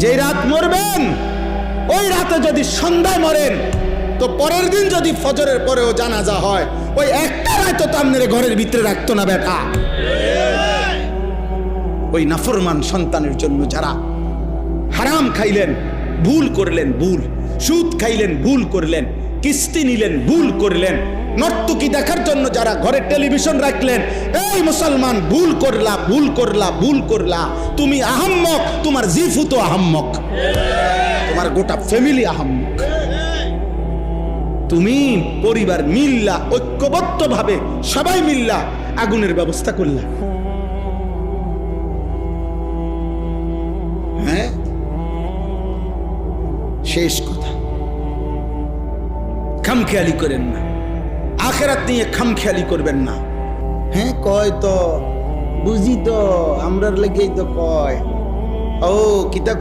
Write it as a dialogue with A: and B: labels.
A: যে রাত মরবেন ওই রাতে যদি সন্ধ্যায় মরেন তো পরের দিন যদি ফজরের পরেও জানাজা হয় ওই একটা রাত তো আপনার ঘরের ভিতরে রাখতো না বেটা। ওই নাফরমান সন্তানের জন্য যারা হারাম খাইলেন, ভুল করলেন, ভুল সুদ খাইলেন, ভুল করলেন, কিস্তি নিলেন, ভুল করলেন, নর্তকী দেখার জন্য যারা ঘরে টেলিভিশন রাখলেন, এই মুসলমান ভুল করলা, ভুল করলা, ভুল করলা। তুমি আহাম্মক, তোমার জিফু তো আহাম্মক, তোমার গোটা ফ্যামিলি আহাম্মক। তুমি পরিবার মিল্লা, ঐক্যবদ্ধ ভাবে সবাই মিল্লা আগুনের ব্যবস্থা করলা। হ্যাঁ, শেষ কথা, খামখেয়ালি করেন না, আখেরাত নিয়ে খামখেয়ালি করবেন না। হ্যাঁ কয় তো বুঝি তো, আমরার লেগেই তো কয়। ও কিতা